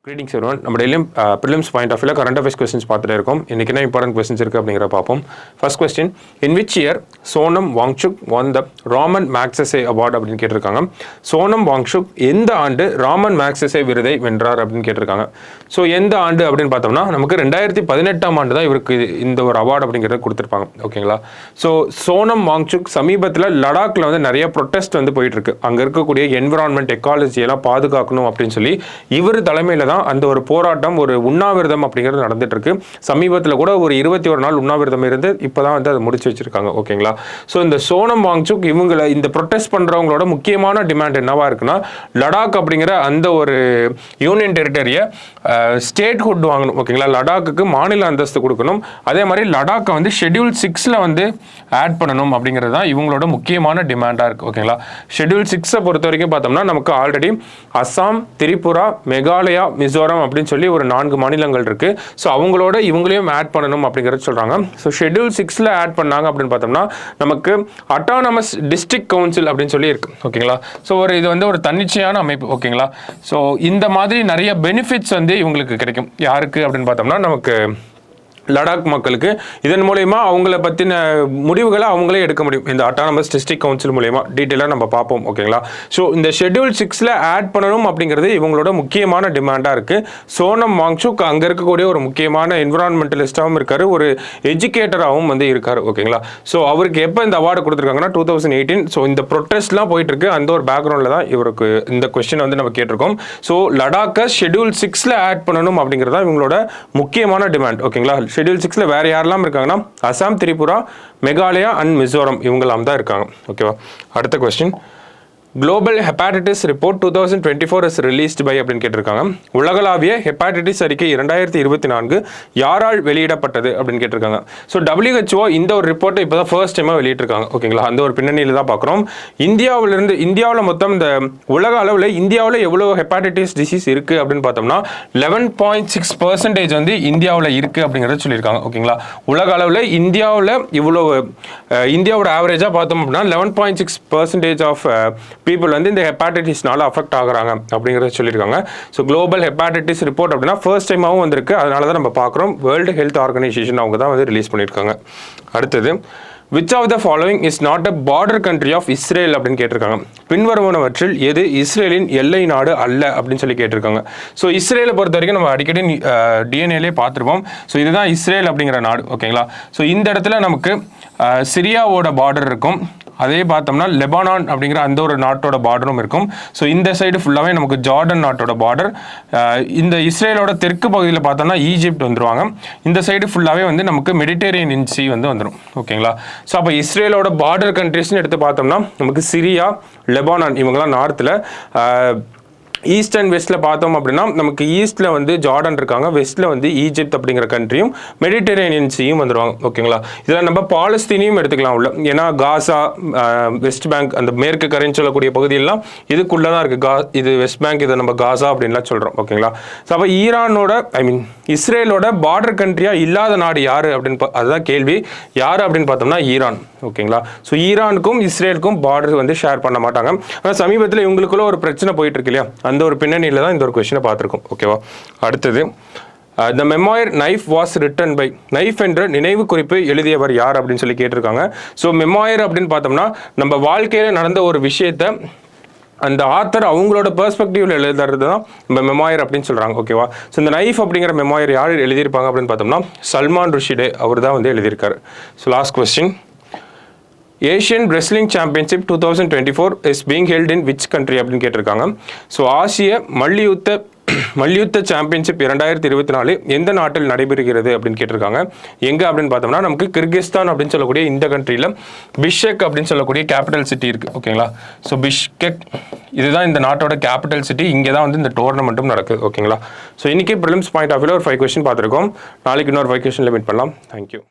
Greetings everyone. நம்ம டெய்லியும் prelims point of view current affairs questions பார்த்துட்டே இருக்கோம். இன்னைக்கு என்ன important questions இருக்கு அப்படிங்கறத பாப்போம். First question, in which year Sonam Wangchuk won the Raman Magsaysay Award அப்படின்னு கேட்டிருக்காங்க. Sonam Wangchuk எந்த ஆண்டு ராமன் மேக்சஸே விருதை வென்றார் அப்படின்னு கேட்டிருக்காங்க. ஸோ எந்த ஆண்டு அப்படின்னு பார்த்தோம்னா நமக்கு 2018ஆம் ஆண்டு தான் இவருக்கு இந்த ஒரு அவார்டு அப்படிங்கிறத கொடுத்துருப்பாங்க. ஓகேங்களா? ஸோ சோனம் வாங்சுக் சமீபத்தில் லடாக்ல வந்து நிறைய ப்ரொட்டஸ்ட் வந்து போயிட்டு இருக்கு. அங்கே இருக்கக்கூடிய என்விரான்மெண்ட் எக்காலஜி எல்லாம் பாதுகாக்கணும் அப்படின்னு சொல்லி இவர் தலைமையில் தான் அந்த ஒரு போராட்டம், ஒரு உண்ணாவிரதம் அப்படிங்கிறது நடந்துட்டு இருக்கு. சமீபத்தில் கூட ஒரு 21 நாள் உண்ணாவிரதம் இருந்து இப்போதான் வந்து அதை முடிச்சு வச்சிருக்காங்க. ஓகேங்களா? ஸோ இந்த சோனம் வாங்சுக் இவங்களை இந்த ப்ரொட்டஸ்ட் பண்றவங்களோட முக்கியமான டிமாண்ட் என்னவா இருக்குன்னா, லடாக் அப்படிங்கிற அந்த ஒரு யூனியன் டெரிட்டரியை ஸ்டேட் ஹுட் வாங்கணும். ஓகேங்களா? லடாக்கு மாநில அந்தஸ்து கொடுக்கணும். அதே மாதிரி லடாக்கை வந்து ஷெட்யூல் 6ல வந்து ஆட் பண்ணணும் அப்படிங்கிறது தான் இவங்களோட முக்கியமான டிமாண்டாக இருக்குது. ஓகேங்களா? ஷெட்யூல் 6 பொறுத்த வரைக்கும் பார்த்தோம்னா நமக்கு ஆல்ரெடி அஸ்ஸாம், திரிபுரா, மேகாலயா, மிசோரம் அப்படின்னு சொல்லி ஒரு 4 மாநிலங்கள் இருக்கு. ஸோ அவங்களோட இவங்களையும் ஆட் பண்ணணும் அப்படிங்கிறது சொல்றாங்க. ஸோ ஷெட்யூல் 6ல ஆட் பண்ணாங்க அப்படின்னு பார்த்தோம்னா நமக்கு அட்டானமஸ் டிஸ்ட்ரிக்ட் கவுன்சில் அப்படின்னு சொல்லி இருக்கு. ஓகேங்களா? ஸோ இது வந்து ஒரு தன்னிச்சையான அமைப்பு. ஓகேங்களா? ஸோ இந்த மாதிரி நிறைய பெனிஃபிட்ஸ் வந்து இவங்களுக்கு கிடைக்கும். யாருக்கு அப்படின்னு பார்த்தோம்னா நமக்கு லடாக் மக்களுக்கு இதன் மூலயமா அவங்கள பற்றின முடிவுகளை அவங்களே எடுக்க முடியும். இந்த அட்டானமஸ் டிஸ்ட்ரிக்ட் கவுன்சில் மூலயமா டீட்டெயிலாக நம்ம பார்ப்போம். ஓகேங்களா? ஸோ இந்த ஷெட்யூல் 6ல ஆட் பண்ணணும் அப்படிங்கிறது இவங்களோட முக்கியமான டிமாண்டாக இருக்குது. சோனம் வாங்சுக் அங்கே இருக்கக்கூடிய ஒரு முக்கியமான என்விரான்மெண்டலிஸ்டாகவும் இருக்காரு, ஒரு எஜுகேட்டராகவும் வந்து இருக்காரு. ஓகேங்களா? ஸோ அவருக்கு எப்போ இந்த அவார்டு கொடுத்துருக்காங்கன்னா 2018. ஸோ இந்த ப்ரொட்டஸ்ட்லாம் போயிட்டு இருக்கு. அந்த ஒரு பேக்ரவுண்டில் தான் இவருக்கு இந்த கொஸ்டின் வந்து நம்ம கேட்டிருக்கோம். ஸோ லடாக்கை ஷெட்யூல் 6ல ஆட் பண்ணணும் அப்படிங்கிறது தான் இவங்களோட முக்கியமான டிமாண்ட். ஓகேங்களா? ஷெட்யூல் 6ல வேற யாரெல்லாம் இருக்காங்கன்னா அசாம், திரிபுரா, மேகாலயா அண்ட் மிசோரம் இவங்கெல்லாம் தான் இருக்காங்க. ஓகேவா? அடுத்த question, global hepatitis report 2024 is released by அப்படின்னு கேட்டிருக்காங்க. உலகளாவிய ஹெப்பாட்டிட்டிஸ் அறிக்கை 2024 யாரால் வெளியிடப்பட்டது அப்படின்னு கேட்டிருக்காங்க. ஸோ WHO இந்த ஒரு ரிப்போர்ட்டை இப்போ தான் ஃபர்ஸ்ட் டைமாக வெளியிட்டிருக்காங்க. ஓகேங்களா? அந்த ஒரு பின்னணியில் தான் பார்க்குறோம். இந்தியாவில் மொத்தம் இந்த உலக அளவில் இந்தியாவில் எவ்வளோ ஹெப்பாட்டிட்டிஸ் டிசீஸ் இருக்குது அப்படின்னு பார்த்தோம்னா 11.6% வந்து இந்தியாவில் இருக்குது அப்படிங்கிறத சொல்லியிருக்காங்க. ஓகேங்களா? உலக அளவில் இந்தியாவில் இவ்வளோ இந்தியாவோட ஆவரேஜாக பார்த்தோம் அப்படின்னா 11.6% ஆஃப் பீப்புள் வந்து இந்த ஹெப்பாட்டிட்டிஸ்னால அஃபெக்ட் ஆகுறாங்க அப்படிங்கிறத சொல்லியிருக்காங்க. ஸோ குளோபல் ஹெப்பாட்டிட்டிஸ் ரிப்போர்ட் அப்படின்னா ஃபர்ஸ்ட் டைமாகவும் வந்திருக்கு. அதனால தான் நம்ம பார்க்குறோம். வேர்ல்டு ஹெல்த் ஆர்கனைசேஷன் அவங்க தான் வந்து ரிலீஸ் பண்ணியிருக்காங்க. அடுத்தது, which of the following is not a border country of Israel அப்படின்னு கேட்டிருக்காங்க. பின்வருவனவற்றில் எது இஸ்ரேலின் எல்லை நாடு அல்ல அப்படின்னு சொல்லி கேட்டிருக்காங்க. ஸோ இஸ்ரேலை பொறுத்த வரைக்கும் நம்ம அடிக்கடி டிஎன்ஏலே பார்த்துருப்போம். ஸோ இதுதான் இஸ்ரேல் அப்படிங்கிற நாடு. ஓகேங்களா? ஸோ இந்த இடத்துல நமக்கு சிரியாவோட பார்டர் இருக்கும். அதே பார்த்தோம்னா லெபனான் அப்படிங்கிற அந்த ஒரு நாட்டோட பார்டரும் இருக்கும். ஸோ இந்த சைடு ஃபுல்லாகவே நமக்கு ஜார்டன் நாட்டோட பார்டர். இந்த இஸ்ரேலோட தெற்கு பகுதியில் பார்த்தோம்னா ஈஜிப்ட் வந்துருவாங்க. இந்த சைடு ஃபுல்லாகவே வந்து நமக்கு மெடிட்டேரியன் சி வந்து வந்துடும். ஓகேங்களா? ஸோ அப்போ இஸ்ரேலோட பார்டர் கண்ட்ரிஸ்ன்னு எடுத்து பார்த்தோம்னா நமக்கு சிரியா, லெபனான் இவங்கெல்லாம் நார்த்தில், ஈஸ்ட் அண்ட் வெஸ்ட்டில் பார்த்தோம் அப்படின்னா நமக்கு ஈஸ்ட்டில் வந்து ஜார்டன் இருக்காங்க, வெஸ்ட்டில் வந்து ஈஜிப்ட் அப்படிங்கிற கண்ட்ரியும் மெடிட்டரேனியன் சீயும் வந்துடுவாங்க. ஓகேங்களா? இதில் நம்ம பாலஸ்தீனையும் எடுத்துக்கலாம் உள்ள. ஏன்னா காசா, வெஸ்ட் பேங்க், அந்த மேற்கு கரைன்னு சொல்லக்கூடிய பகுதியெல்லாம் இதுக்குள்ளே தான் இருக்குது. இது வெஸ்ட் பேங்க், இதை நம்ம காசா அப்படின்லாம் சொல்கிறோம். ஓகேங்களா? ஸோ அப்போ ஈரானோட இஸ்ரேலோட பார்டர் கண்ட்ரியாக இல்லாத நாடு யார் அப்படின்னு அதுதான் கேள்வி. யார் அப்படின்னு பார்த்தோம்னா ஈரான். ஓகேங்களா? ஸோ ஈரானுக்கும் இஸ்ரேலுக்கும் பார்டர் வந்து ஷேர் பண்ண மாட்டாங்க. ஆனால் சமீபத்தில் இவங்களுக்குள்ள ஒரு பிரச்சனை போயிட்டு இருக்கு இல்லையா? அந்த ஒரு பின்னணியில் தான் இந்த ஒரு கொஸ்டினை பார்த்துருக்கோம். ஓகேவா? அடுத்தது, the memoir Knife was written by, Knife என்ற நினைவு குறிப்பு எழுதியவர் யார் அப்படின்னு சொல்லி கேட்டிருக்காங்க. ஸோ மெமோயர் அப்படின்னு பார்த்தோம்னா நம்ம வாழ்க்கையில் நடந்த ஒரு விஷயத்தை அந்த ஆத்தர் அவங்களோட பெர்ஸ்பெக்டிவ்ல எழுதுறது தான் நம்ம மெமோயர் அப்படின்னு சொல்கிறாங்க. ஓகேவா? ஸோ இந்த நைஃப் அப்படிங்கிற மெமோயர் யார் எழுதியிருப்பாங்க அப்படின்னு பார்த்தோம்னா சல்மான் ருஷிடே அவர் தான் வந்து எழுதியிருக்காரு. So last question, Asian wrestling championship 2024 is being held in which country அப்படின்னு கேட்டிருக்காங்க. ஸோ ஆசிய மல்யுத்த சாம்பியன்ஷிப் 2024 எந்த நாட்டில் நடைபெறுகிறது அப்படின்னு கேட்டிருக்காங்க. எங்கே அப்படின்னு பார்த்தோம்னா நமக்கு கிர்கிஸ்தான் அப்படின்னு சொல்லக்கூடிய இந்த கண்ட்ரியில் பிஷ்கெக் அப்படின்னு சொல்லக்கூடிய கேபிட்டல் சிட்டி இருக்குது. ஓகேங்களா? ஸோ பிஷ்கெக் இதுதான் இந்த நாட்டோட கேபிட்டல் சிட்டி. இங்கே தான் வந்து இந்த டோர்னமெண்ட்டும் நடக்குது. ஓகேங்களா? ஸோ இன்றைக்கி ப்ரிலிம்ஸ் பாயிண்ட் ஆஃப் வியூவில் ஒரு 5 கொஸ்டின் பார்த்துருக்கோம். நாளைக்கு இன்னொரு 5 கொஸ்டினில் மீட் பண்ணலாம். தேங்க்யூ.